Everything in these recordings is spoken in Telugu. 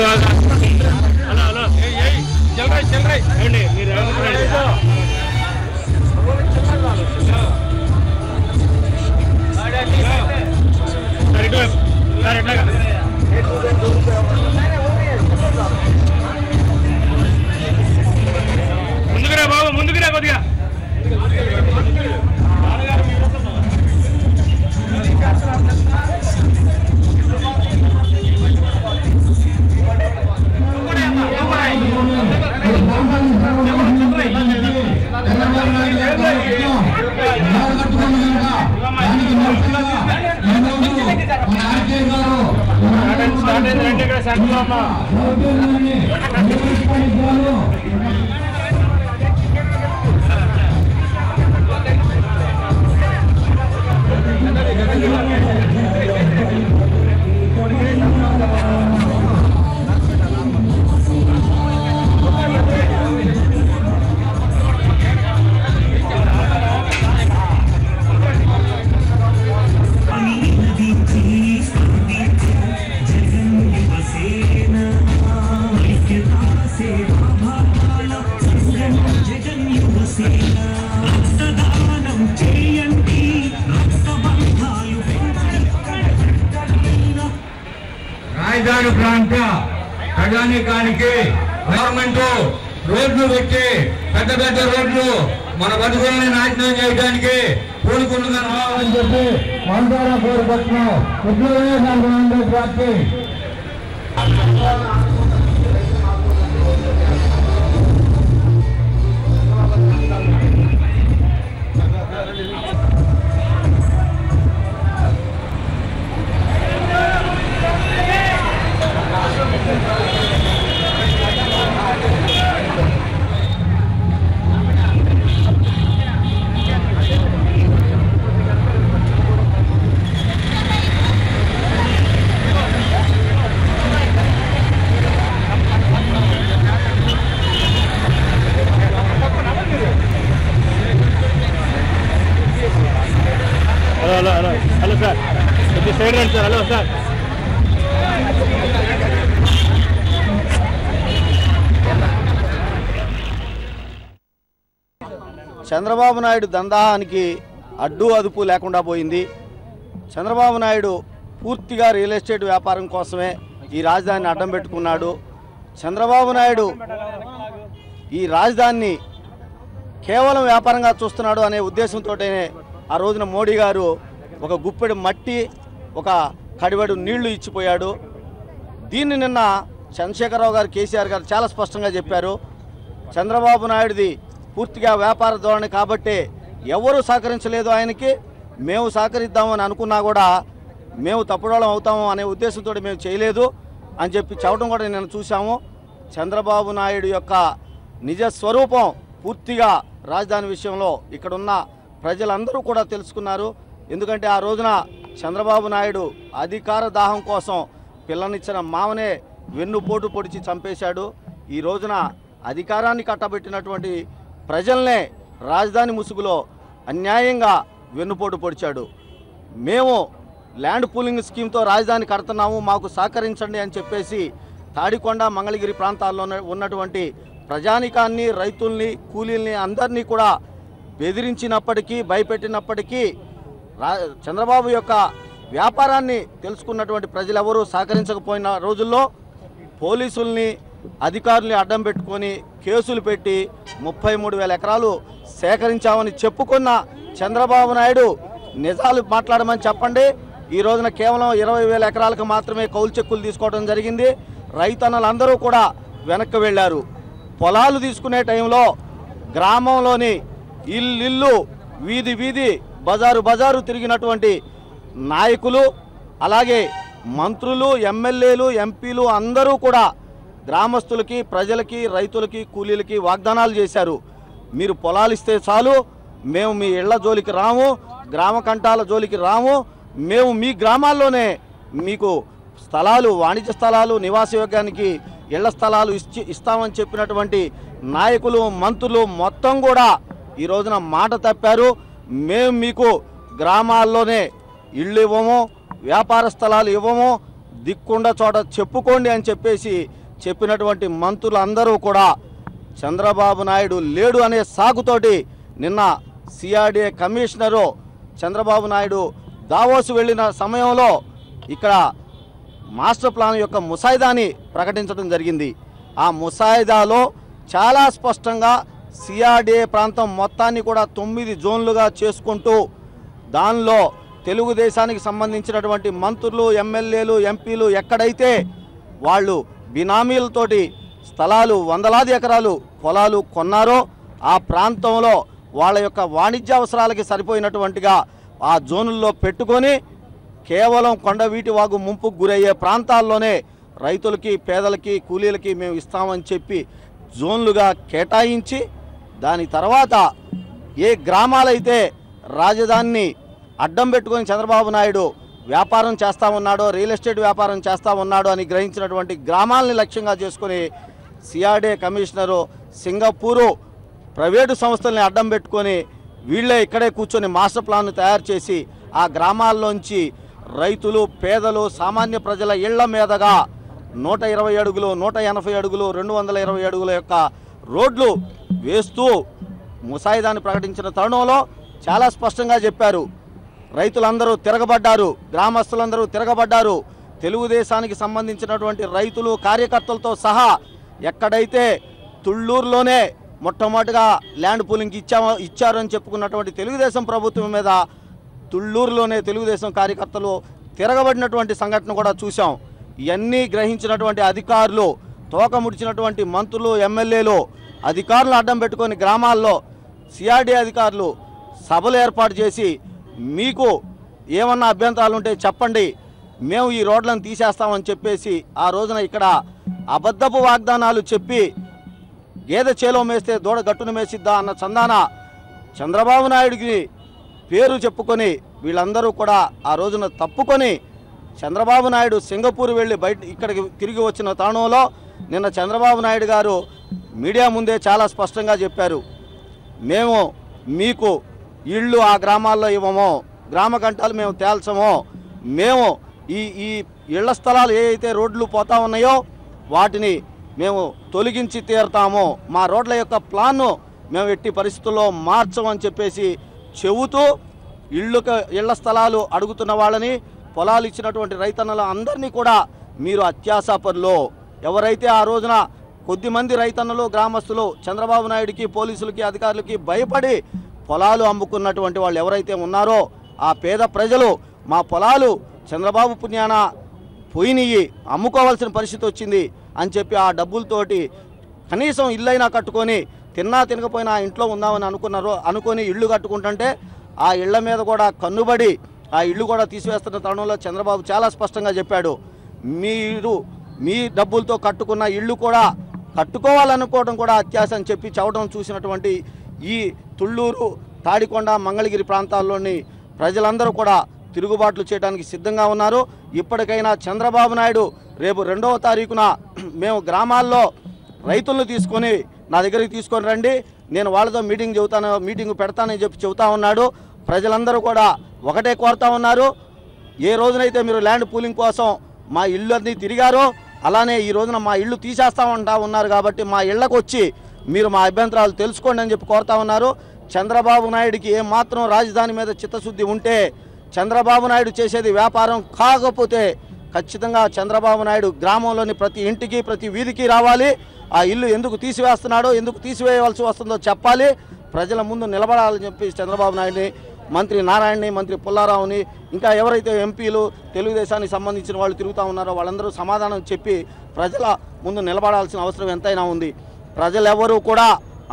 హలో మీరు ముందుకురా బాబు, ముందుకురా కొద్దిగా. రాజధాని ప్రాంత ప్రజానీకానికి గవర్నమెంట్ రోడ్లు పెట్టి పెద్ద పెద్ద రోడ్లు మన బతుకుల్ని నాశనం చేయడానికి పూనుకుంటుందని చెప్పి మనసారా కోరుకుంటున్నాం. ఉద్యోగ పార్టీ హలో సార్, కొద్దిగా సైడ్ రండి sir. Hello sir, Chandrababu Naidu దందానికి అడ్డు అదుపు లేకుండా పోయింది. చంద్రబాబు నాయుడు పూర్తిగా రియల్ ఎస్టేట్ వ్యాపారం కోసమే ఈ రాజధానిని అడ్డం పెట్టుకున్నాడు. చంద్రబాబు నాయుడు ఈ రాజధానిని కేవలం వ్యాపారంగా చూస్తున్నాడు అనే ఉద్దేశంతోనే ఆ రోజున మోడీ గారు ఒక గుప్పెడు మట్టి, ఒక కడివెడు నీళ్లు ఇచ్చిపోయాడు. దీన్ని నిన్న చంద్రశేఖరరావు గారు, కేసీఆర్ గారు చాలా స్పష్టంగా చెప్పారు. చంద్రబాబు నాయుడుది పూర్తిగా వ్యాపార ధోరణి కాబట్టి ఎవరు సహకరించలేదు ఆయనకి. మేము సహకరిద్దామని అనుకున్నా కూడా మేము తప్పుడోళం అవుతాము అనే ఉద్దేశంతో మేము చేయలేదు అని చెప్పి చెప్పడం కూడా నేను చూసాము. చంద్రబాబు నాయుడు యొక్క నిజ స్వరూపం పూర్తిగా రాజధాని విషయంలో ఇక్కడున్న ప్రజలందరూ కూడా తెలుసుకున్నారు. ఎందుకంటే ఆ రోజున చంద్రబాబు నాయుడు అధికార దాహం కోసం పిల్లనిచ్చిన మామనే వెన్నుపోటు పొడిచి చంపేశాడు. ఈ రోజున అధికారాన్ని కట్టబెట్టినటువంటి ప్రజల్నే రాజధాని ముసుగులో అన్యాయంగా వెన్నుపోటు పొడిచాడు. మేము ల్యాండ్ పూలింగ్ స్కీమ్తో రాజధాని కడుతున్నాము, మాకు సహకరించండి అని చెప్పేసి తాడికొండ, మంగళగిరి ప్రాంతాల్లో ఉన్నటువంటి ప్రజానికాన్ని, రైతుల్ని, కూలీల్ని అందరినీ కూడా బెదిరించినప్పటికీ, భయపెట్టినప్పటికీ చంద్రబాబు యొక్క వ్యాపారాన్ని తెలుసుకున్నటువంటి ప్రజలెవరూ సహకరించకపోయిన రోజుల్లో పోలీసుల్ని, అధికారుల్ని అడ్డం పెట్టుకొని కేసులు పెట్టి 33,000 ఎకరాలు సేకరించామని చెప్పుకున్న చంద్రబాబు నాయుడు నిజాలు మాట్లాడమని చెప్పండి. ఈ రోజున కేవలం 20,000 ఎకరాలకు మాత్రమే కౌలు చెక్కులు తీసుకోవడం జరిగింది. రైతన్నలందరూ కూడా వెనక్కి వెళ్ళారు. పొలాలు తీసుకునే టైంలో గ్రామంలోని ఇల్లు, వీధి వీధి, బజారు తిరిగినటువంటి నాయకులు, అలాగే మంత్రులు, ఎమ్మెల్యేలు, ఎంపీలు అందరూ కూడా గ్రామస్తులకి, ప్రజలకి, రైతులకి, కూలీలకి వాగ్దానాలు చేశారు. మీరు పొలాలు ఇస్తే చాలు, మేము మీ ఇళ్ల జోలికి రాము, గ్రామ కంటాల జోలికి రాము, మేము మీ గ్రామాల్లోనే మీకు స్థలాలు, వాణిజ్య స్థలాలు, నివాసయోగ్యానికి ఇళ్ల స్థలాలు ఇస్తామని చెప్పినటువంటి నాయకులు, మంత్రులు మొత్తం కూడా ఈ రోజున మాట తప్పారు. మేము మీకు గ్రామాల్లోనే ఇళ్ళు ఇవ్వము, వ్యాపార స్థలాలు ఇవ్వము, దిక్కుండ చోట చెప్పుకోండి అని చెప్పేసి చెప్పినటువంటి మంత్రులందరూ కూడా చంద్రబాబు నాయుడు లేడు అనే సాగుతోటి నిన్న CRDA commissioner Chandrababu Naidu Davos వెళ్ళిన సమయంలో ఇక్కడ మాస్టర్ ప్లాన్ యొక్క ముసాయిదాని ప్రకటించడం జరిగింది. ఆ ముసాయిదాలో చాలా స్పష్టంగా సిఆర్డీఏ ప్రాంతం మొత్తాన్ని కూడా 9 జోన్లుగా చేసుకుంటూ దానిలో తెలుగుదేశానికి సంబంధించినటువంటి మంత్రులు, ఎమ్మెల్యేలు, ఎంపీలు ఎక్కడైతే వాళ్ళు బినామీలతోటి స్థలాలు, వందలాది ఎకరాలు పొలాలు కొన్నారో ఆ ప్రాంతంలో వాళ్ళ యొక్క వాణిజ్య అవసరాలకి సరిపోయినటువంటిగా ఆ జోనుల్లో పెట్టుకొని కేవలం కొండవీటి వాగు ముంపుకు గురయ్యే ప్రాంతాల్లోనే రైతులకి, పేదలకి, కూలీలకి మేము ఇస్తామని చెప్పి జోన్లుగా కేటాయించి దాని తర్వాత ఏ గ్రామాలైతే రాజధానిని అడ్డం పెట్టుకొని చంద్రబాబు నాయుడు వ్యాపారం చేస్తూ ఉన్నాడో, రియల్ ఎస్టేట్ వ్యాపారం చేస్తూ ఉన్నాడో అని గ్రహించినటువంటి గ్రామాలని లక్ష్యంగా చేసుకుని సిఆర్డీఏ కమిషనరు సింగపూరు ప్రైవేటు సంస్థల్ని అడ్డం పెట్టుకొని వీళ్ళే ఇక్కడే కూర్చొని మాస్టర్ ప్లాన్ను తయారు చేసి ఆ గ్రామాల్లోంచి రైతులు, పేదలు, సామాన్య ప్రజల ఇళ్ల మీదగా 120 అడుగులు, 180 అడుగులు, 220 అడుగుల యొక్క రోడ్లు వేస్తూ ముసాయిదాన్ని ప్రకటించిన తరుణంలో చాలా స్పష్టంగా చెప్పారు. రైతులందరూ తిరగబడ్డారు, గ్రామస్తులందరూ తిరగబడ్డారు. తెలుగుదేశానికి సంబంధించినటువంటి రైతులు, కార్యకర్తలతో సహా ఎక్కడైతే తుళ్ళూరులోనే మొట్టమొదటిగా ల్యాండ్ పూలింగ్కి ఇచ్చారని చెప్పుకున్నటువంటి తెలుగుదేశం ప్రభుత్వం మీద తుళ్ళూరులోనే తెలుగుదేశం కార్యకర్తలు తిరగబడినటువంటి సంఘటన కూడా చూసాం. ఇవన్నీ గ్రహించినటువంటి అధికారులు, తోక ముడిచినటువంటి మంత్రులు, ఎమ్మెల్యేలు అధికారులు అడ్డం పెట్టుకొని గ్రామాల్లో సిఆర్డీ అధికారులు సభలు ఏర్పాటు చేసి మీకు ఏమన్నా అభ్యంతరాలు ఉంటే చెప్పండి, మేము ఈ రోడ్లను తీసేస్తామని చెప్పేసి ఆ రోజున ఇక్కడ అబద్ధపు వాగ్దానాలు చెప్పి గేదె చేలో మేస్తే దూడ గట్టును మేసిద్దా అన్న చందాన చంద్రబాబు నాయుడికి పేరు చెప్పుకొని వీళ్ళందరూ కూడా ఆ రోజున తప్పుకొని చంద్రబాబు నాయుడు సింగపూర్ వెళ్ళి ఇక్కడికి తిరిగి వచ్చిన తరుణంలో నిన్న చంద్రబాబు నాయుడు గారు మీడియా ముందే చాలా స్పష్టంగా చెప్పారు, మేము మీకు ఇళ్ళు ఆ గ్రామాల్లో ఇవ్వము, గ్రామ గంటలు మేము తేల్చము, మేము ఈ ఇళ్ల స్థలాలు ఏవైతే రోడ్లు పోతా ఉన్నాయో వాటిని మేము తొలగించి తీరుతాము, మా రోడ్ల యొక్క ప్లాన్ను మేము ఎట్టి పరిస్థితుల్లో మార్చమని చెప్పేసి చెబుతూ ఇళ్ల స్థలాలు అడుగుతున్న వాళ్ళని, పొలాలు ఇచ్చినటువంటి రైతన్నలు అందరినీ కూడా మీరు అత్యాశాపరులు, ఎవరైతే ఆ రోజున కొద్దిమంది రైతన్నలు, గ్రామస్తులు చంద్రబాబు నాయుడికి, పోలీసులకి, అధికారులకి భయపడి పొలాలు అమ్ముకున్నటువంటి వాళ్ళు ఎవరైతే ఉన్నారో ఆ పేద ప్రజలు మా పొలాలు చంద్రబాబు పుణ్యాన పోయినవి, అమ్ముకోవాల్సిన పరిస్థితి వచ్చింది అని చెప్పి ఆ డబ్బులతోటి కనీసం ఇల్లైనా కట్టుకొని తిన్నా తినకపోయినా ఇంట్లో ఉందామని అనుకొని ఇళ్ళు కట్టుకుంటుంటే ఆ ఇళ్ల మీద కూడా కన్నుబడి ఆ ఇళ్ళు కూడా తీసివేస్తున్న తరుణంలో చంద్రబాబు చాలా స్పష్టంగా చెప్పాడు, మీరు మీ డబ్బులతో కట్టుకున్న ఇళ్ళు కూడా కట్టుకోవాలనుకోవడం కూడా అత్యాశ అని చెప్పి చెప్పడం చూసినటువంటి ఈ తుళ్ళూరు, తాడికొండ, మంగళగిరి ప్రాంతాల్లోని ప్రజలందరూ కూడా తిరుగుబాట్లు చేయడానికి సిద్ధంగా ఉన్నారు. ఇప్పటికైనా చంద్రబాబు నాయుడు రేపు 2వ తారీఖున మేము గ్రామాల్లో రైతులను తీసుకొని నా దగ్గరికి తీసుకొని రండి, నేను వాళ్ళతో మీటింగ్ పెడతానని చెప్పి చెబుతా ఉన్నాడు. ప్రజలందరూ కూడా ఒకటే కోరుతా ఉన్నారు, ఏ రోజునైతే మీరు ల్యాండ్ పూలింగ్ కోసం మా ఇళ్ళు అన్నీ తిరిగారో అలానే ఈ రోజున మా ఇళ్ళు తీసేస్తామంటా ఉన్నారు కాబట్టి మా ఇళ్లకు వచ్చి మీరు మా అభ్యంతరాలు తెలుసుకోండి అని చెప్పి కోరుతా ఉన్నారు. చంద్రబాబు నాయుడికి ఏమాత్రం రాజధాని మీద చిత్తశుద్ధి ఉంటే, చంద్రబాబు నాయుడు చేసేది వ్యాపారం కాకపోతే ఖచ్చితంగా చంద్రబాబు నాయుడు గ్రామంలోని ప్రతి ఇంటికి, ప్రతి వీధికి రావాలి. ఆ ఇల్లు ఎందుకు తీసివేస్తున్నాడో, ఎందుకు తీసివేయవలసి వస్తుందో చెప్పాలి, ప్రజల ముందు నిలబడాలని చెప్పి చంద్రబాబు నాయుడిని, మంత్రి నారాయణని, మంత్రి పుల్లారావుని, ఇంకా ఎవరైతే ఎంపీలు తెలుగుదేశానికి సంబంధించిన వాళ్ళు తిరుగుతూ ఉన్నారో వాళ్ళందరూ సమాధానం చెప్పి ప్రజల ముందు నిలబడాల్సిన అవసరం ఎంతైనా ఉంది. ప్రజలెవరూ కూడా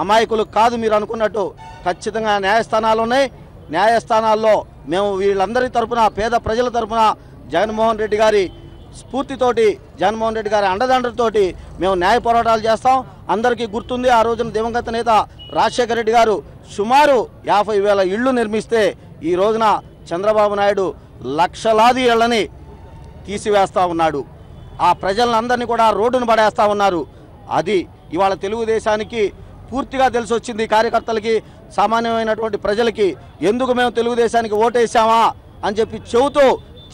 అమాయకులు కాదు మీరు అనుకున్నట్టు. ఖచ్చితంగా న్యాయస్థానాలు ఉన్నాయి. న్యాయస్థానాల్లో మేము వీళ్ళందరి తరపున, పేద ప్రజల తరపున జగన్మోహన్ రెడ్డి గారి స్ఫూర్తితోటి, జగన్మోహన్ రెడ్డి గారి అండదండలతోటి మేము న్యాయ పోరాటాలు చేస్తాం. అందరికీ గుర్తుంది, ఆ రోజున దివంగత నేత రాజశేఖర రెడ్డి గారు సుమారు 50,000 ఇళ్ళు నిర్మిస్తే ఈ రోజున చంద్రబాబు నాయుడు లక్షలాది ఇళ్లని తీసివేస్తూ ఉన్నాడు. ఆ ప్రజలందరినీ కూడా రోడ్డును పడేస్తూ ఉన్నారు. అది ఇవాళ తెలుగుదేశానికి పూర్తిగా తెలిసి వచ్చింది. కార్యకర్తలకి, సామాన్యమైనటువంటి ప్రజలకి ఎందుకు మేము తెలుగుదేశానికి ఓటేసామా అని చెప్పి చెబుతూ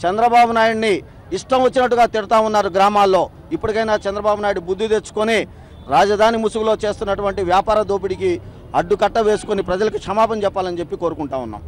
చంద్రబాబు నాయుడిని ఇష్టం వచ్చినట్టుగా తిడతా ఉన్నారు గ్రామాల్లో. ఇప్పటికైనా చంద్రబాబు నాయుడు బుద్ధి తెచ్చుకొని రాజధాని ముసుగులో చేస్తున్నటువంటి వ్యాపార దోపిడీకి అడ్డుకట్ట వేసుకొని ప్రజలకు క్షమాపణ చెప్పాలని చెప్పి కోరుకుంటా ఉన్నాం.